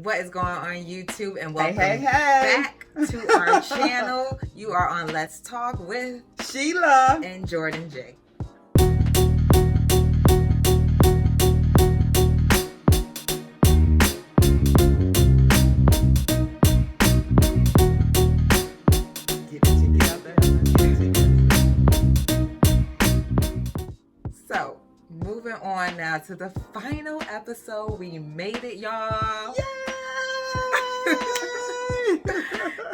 What is going on YouTube? And welcome hey. back to our channel. You are on Let's Talk with Sheila and Jordan J. So, moving on now to the final episode. We made it, y'all. Yay!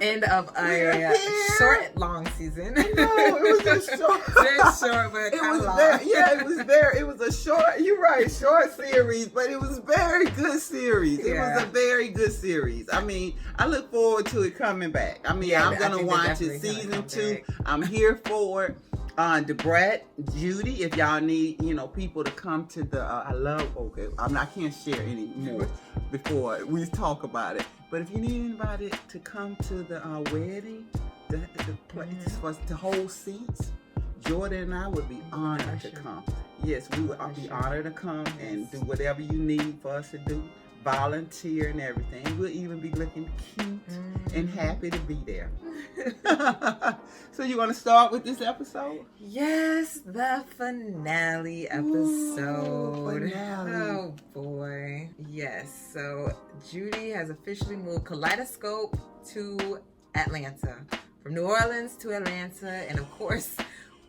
End of a short, long season. No, it was a short. Very short, but It kind was of long. it was a short, you're right, short series, but it was very good series. It was a very good series. I mean, I look forward to it coming back. I mean, I'm going to watch it season 2. I'm here for it. Dabrat, Judy, if y'all need, people to come to the, I can't share any more before we talk about it. But if you need anybody to come to the wedding, the place to hold seats, Jordan and I would be honored to come. Yes, we would be honored to come and do whatever you need for us to do. Volunteer and everything. We'll even be looking cute and happy to be there. So you want to start with this episode? Yes, the finale episode. Ooh, finale. Oh boy. Yes. So Judy has officially moved Kaleidoscope to Atlanta. From New Orleans to Atlanta. And of course,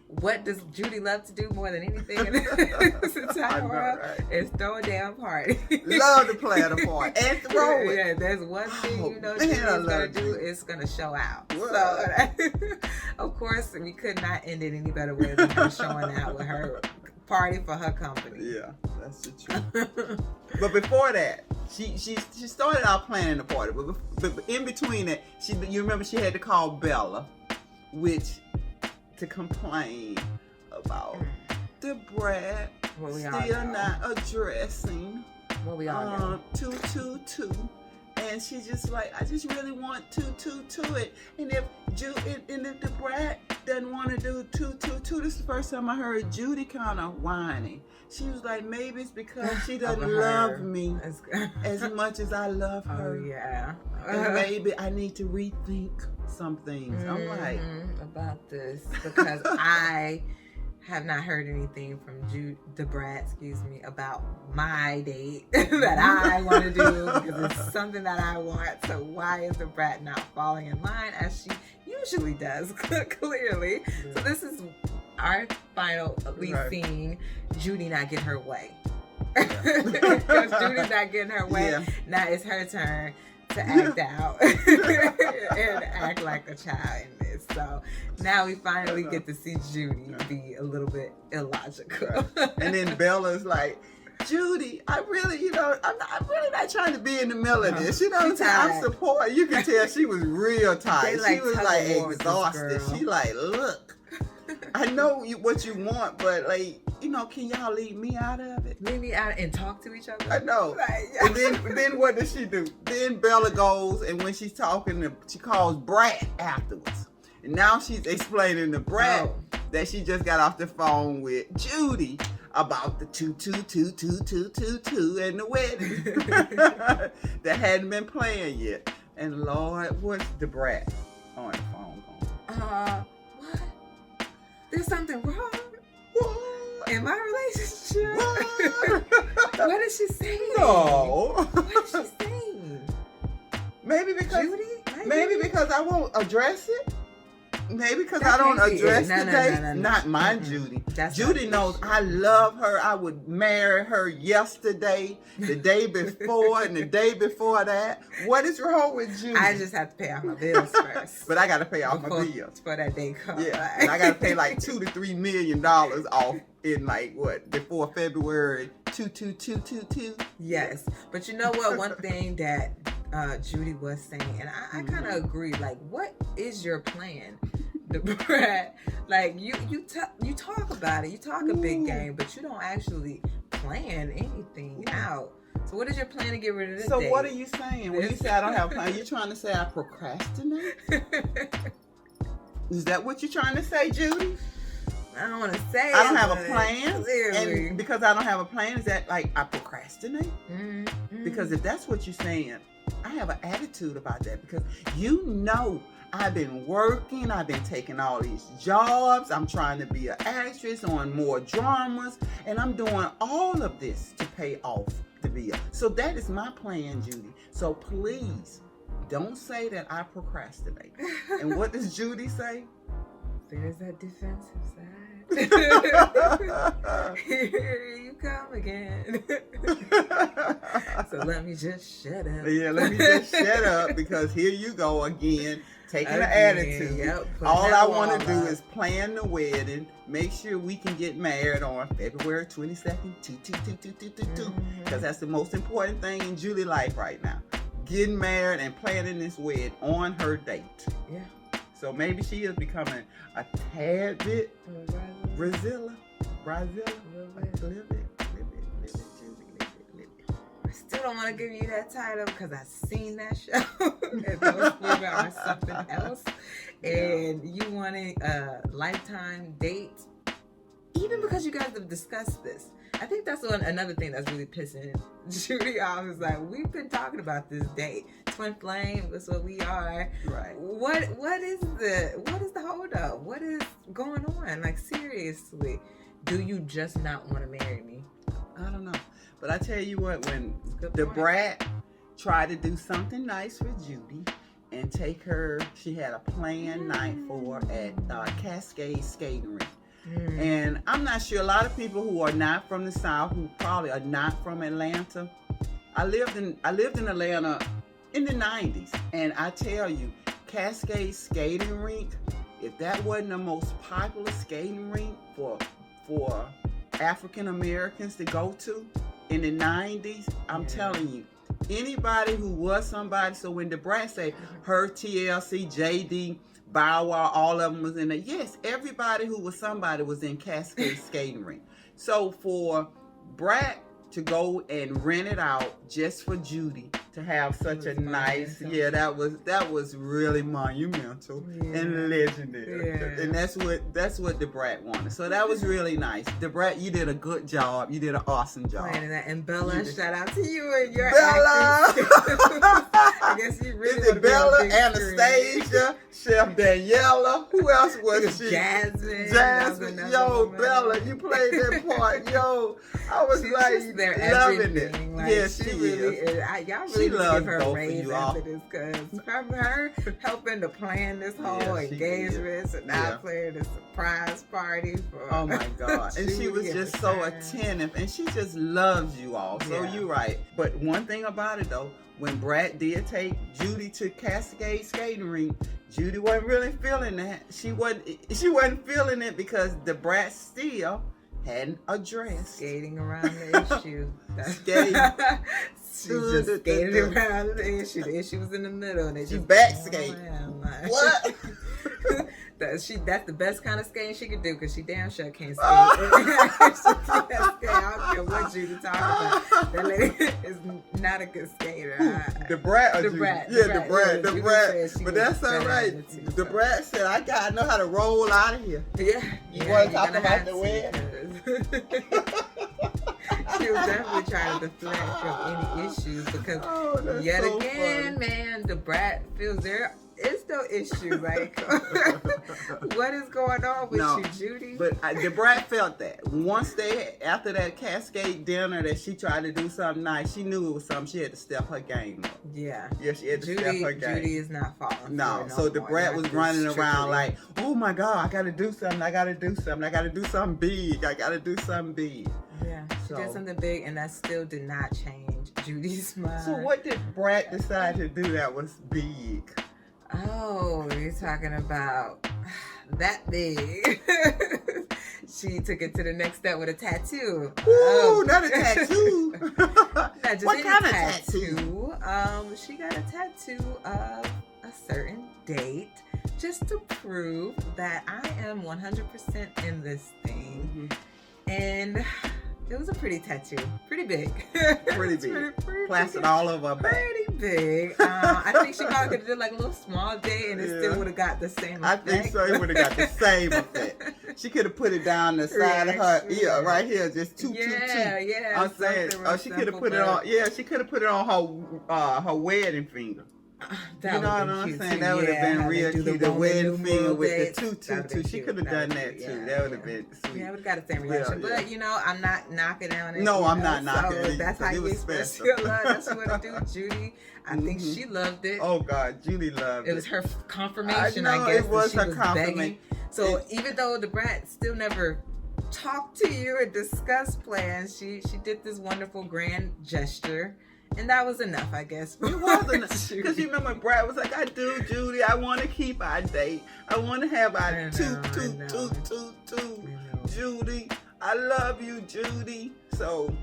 what does Judy love to do more than anything in this entire world? Right? Is throw a damn party. Love to play at a party and throw it. Yeah, there's one thing Judy's gonna do. It's gonna show out. What? So, of course, we could not end it any better way than her showing out with her party for her company. Yeah, that's the truth. But before that, she started out planning the party, but in between it, you remember she had to call Bella, to complain about the Brat still not addressing what we all know. 222, and she's just like, I just really want 222 it, and if the Brat doesn't want to do 222, this is the first time I heard Judy kind of whining. She was like, maybe it's because she doesn't love me as much as I love her. Oh yeah. And maybe I need to rethink some things. I'm like, about this because I have not heard anything from Dabrat, about my date that I want to do because it's something that I want. So why is Dabrat not falling in line as she usually does? Clearly. Yeah. So this is our final seeing Judy not get her way. Because Judy's not getting her way. Yeah. Now it's her turn to act out and act like a child in this. So now we finally get to see Judy be a little bit illogical. And then Bella's like, Judy, I'm really not trying to be in the middle of this. You know what I'm saying? I'm supporting. You can tell she was real tired. She was like exhausted. She like, look, I know what you want, but can y'all leave me out of it? Leave me out and talk to each other. I know. And then what does she do? Then Bella goes, and when she's talking, she calls Brat afterwards. And now she's explaining to Brat that she just got off the phone with Judy about the 222 and the wedding that hadn't been planned yet. And Lord, what's the Brat on the phone going? What? There's something wrong? What? In my relationship? What is she saying? No. What is she saying? Maybe because Judy? Maybe because I won't address it. Maybe because I don't address the date. No. Not my Judy. That's Judy knows I love her. I would marry her yesterday, the day before, and the day before that. What is wrong with Judy? I just have to pay off my bills first. But I got to pay off my bills. For that day comes. Yeah. And I got to pay like $2 to $3 million off in before February 2222. Yes. But you know what? One thing that Judy was saying, and I kind of agree. Like, what is your plan, Dabrat? Like, you talk about it, you talk a big game, but you don't actually plan anything out. So, what is your plan to get rid of this? So, date? what are you saying when you say I don't have a plan? You trying to say I procrastinate? Is that what you're trying to say, Judy? I don't want to say I don't have a plan. Clearly. And because I don't have a plan, is that like I procrastinate? Mm-hmm. Because if that's what you're saying, I have an attitude about that because I've been working, I've been taking all these jobs, I'm trying to be an actress on more dramas, and I'm doing all of this to pay off the bill. So that is my plan, Judy. So please, don't say that I procrastinate. And what does Judy say? There's that defensive side. Here you come again. So let me just shut up. Yeah, let me just shut up because here you go again, taking an attitude. Yep, all I want to do is plan the wedding, make sure we can get married on February 22nd, because that's the most important thing in Julie's life right now. Getting married and planning this wedding on her date. Yeah. So maybe she is becoming a tad bit Brazilla. I still don't want to give you that title because I've seen that show. And those women are something else. And you wanting a lifetime date, even because you guys have discussed this. I think that's another thing that's really pissing Judy off. Is like, we've been talking about this date. Twin flame, that's what we are. Right. What is the hold up? What is going on? Like, seriously, do you just not want to marry me? I don't know. But I tell you what, when Dabrat tried to do something nice for Judy and take her, she had a planned night for at Cascade Skating Rink. And I'm not sure, a lot of people who are not from the South, who probably are not from Atlanta. I lived in Atlanta in the 90s, and I tell you, Cascade Skating Rink, if that wasn't the most popular skating rink for African Americans to go to in the 90s, I'm telling you, anybody who was somebody, so when Dabrat say her, TLC, JD, Bow Wow, all of them was in there. Yes, everybody who was somebody was in Cascade Skating Rink. So for Brat to go and rent it out just for Judy to have such a nice, that was really monumental and legendary. And that's what Dabrat wanted. So that was really nice. Dabrat, you did a good job. You did an awesome job. And Bella, shout out to you and your Bella. acting. I guess you really Is it Bella, Anastasia, Chef Daniela? Who else was she? Jasmine. Yo, Bella, you played that part. Yo, I was she's like loving it. Like, yes, she really is. Y'all really need to give her a raise after this, because her helping to plan this whole engagement and now playing the surprise party for. Oh my God! And she was just so attentive, and she just loves you all. So you're right. But one thing about it though, when Brat did take Judy to Cascade Skating Rink, Judy wasn't really feeling that. She wasn't feeling it because the Brat still hadn't addressed. Skating around the issue. She just skated around the issue. The issue was in the middle. And she back skating. What? That's the best kind of skating she could do, because she damn sure can't skate. I don't care what Judy talking about. That lady is not a good skater. The Brat. The Brat. But that's all right. The Brat said, I gotta know how to roll out of here. Yeah. You want to talk about the wedding? She was definitely trying to deflect from any issues, because yet so again, funny. Man, the Brat feels there is no issue. Like, what is going on with you, Judy? But the Brat felt that once after that Cascade dinner that she tried to do something nice, she knew it was something. She had to step her game up. Yeah, she had to step her game. Judy is not falling. No, so the Brat was running around like, oh my God, I gotta do something. I gotta do something big. Yeah, she did something big, and that still did not change Judy's mind. So what did Brat decide to do that was big? Oh, you're talking about that big. She took it to the next step with a tattoo. Ooh, not a tattoo. Not just what any kind of tattoo? She got a tattoo of a certain date, just to prove that I am 100% in this thing. And it was a pretty tattoo. Pretty big. Pretty big. Plastered all over her back. Pretty big. I think she probably could have did like a little small day, and it still would have got the same effect. I think so. It would have got the same effect. She could have put it down the side of her ear, right here, just two. Yeah. I'm saying, she could have put it on. Yeah, she could have put it on her wedding finger. That you know what I'm saying? That would have been real cute. The wedding finger with the two. She could have done that too. That would have been sweet. Yeah, we got the same reaction. But you know, I'm not knocking on it. No, I'm not knocking it. That's how you express your love. That's what I do, Judy. I think she loved it. Oh God, Judy loved it. It was her confirmation. I guess it was she her was confirmation. Begging. So even though the Brat still never talked to you or discussed plans, she did this wonderful grand gesture. And that was enough, I guess. It wasn't, because you remember Brat was like, I do, Judy. I want to keep our date. I want to have our two. Judy, I love you, Judy. So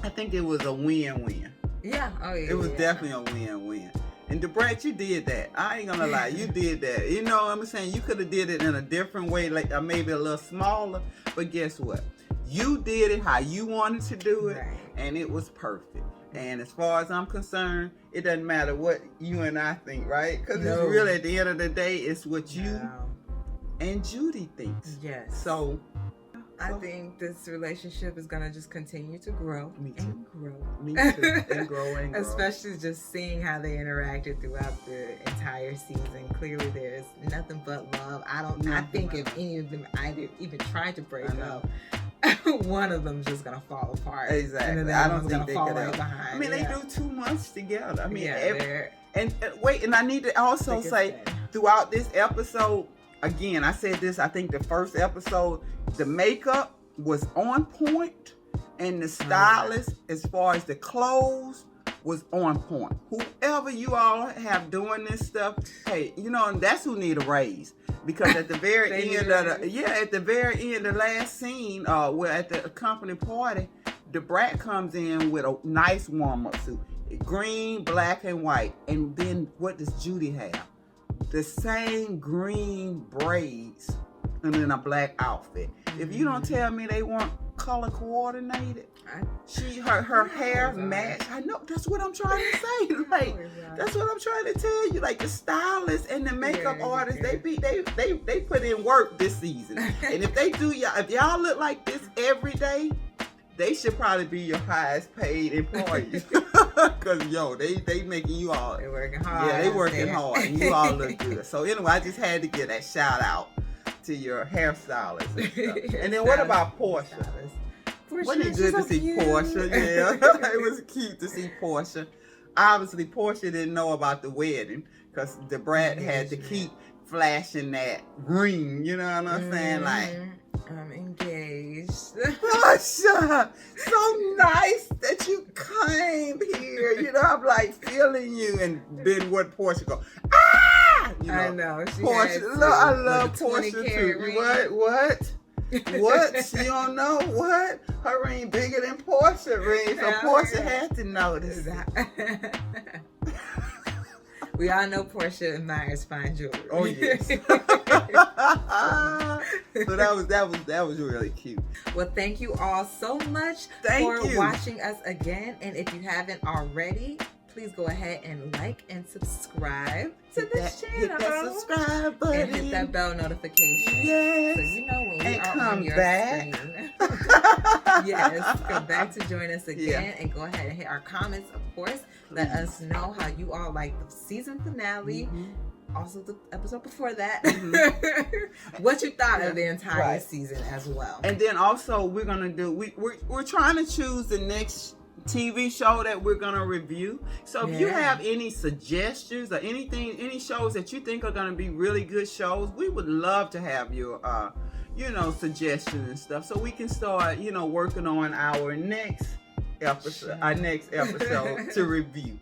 I think it was a win-win. Yeah. Oh yeah. It was definitely a win-win. And Dabrat, you did that. I ain't gonna lie, you did that. You know what I'm saying? You could have did it in a different way, like maybe a little smaller. But guess what? You did it how you wanted to do it, and it was perfect. And as far as I'm concerned, it doesn't matter what you and I think, right? Because it's really, at the end of the day, it's what you and Judy thinks. Yes. So I think this relationship is gonna just continue to grow and grow. Me too. And grow and grow. Especially just seeing how they interacted throughout the entire season. Clearly, there's nothing but love. I think if any of them even tried to break up, one of them's just gonna fall apart. Exactly. And I don't think they fall could right behind. I mean, they do 2 months together. I mean, and I need to also say throughout this episode, again, I said this, I think the first episode, the makeup was on point, and the stylist, as far as the clothes, was on point. Whoever you all have doing this stuff, hey, you know, that's who need a raise. Because at the very end of the last scene, we're at the company party, the Brat comes in with a nice warm-up suit. Green, black, and white. And then what does Judy have? The same green braids and in a black outfit. If you don't tell me they weren't color coordinated, her hair matched. I know, that's what I'm trying to say. Like, that's what I'm trying to tell you. Like, the stylist and the makeup artist, they put in work this season. And if y'all look like this every day, they should probably be your highest paid employees. Because, they making you all. They're working hard. Yeah, they working hard. And you all look good. So, anyway, I just had to get that shout out to your hairstylist and stuff. And then what about Portia? Wasn't it good to see Portia? Yeah, it was cute to see Portia. Obviously, Portia didn't know about the wedding because the Brat had to keep flashing that ring. You know what I'm saying? Like, I'm engaged. Portia, so nice that you came here. You know, I'm like feeling you. And then what Portia go? Ah! You know, I know. Portia. I love Portia too. What? What? She don't know what? Her ring bigger than Portia ring, so Portia had to notice. We all know Portia admires fine jewelry. Oh yes. So that was really cute. Well, thank you all so much for watching us again, and if you haven't already, please go ahead and like and subscribe to this channel. Hit that subscribe button. And hit that bell notification. Yes. So you know when we are on your back. screen. Yes. Come back to join us again and go ahead and hit our comments, of course. Let us know how you all like the season finale. Also the episode before that. What you thought of the entire season as well. And then also we're gonna do we're trying to choose the next TV show that we're gonna review. So if you have any suggestions or any shows that you think are gonna be really good shows, we would love to have your suggestions and stuff, so we can start working on our next episode to review.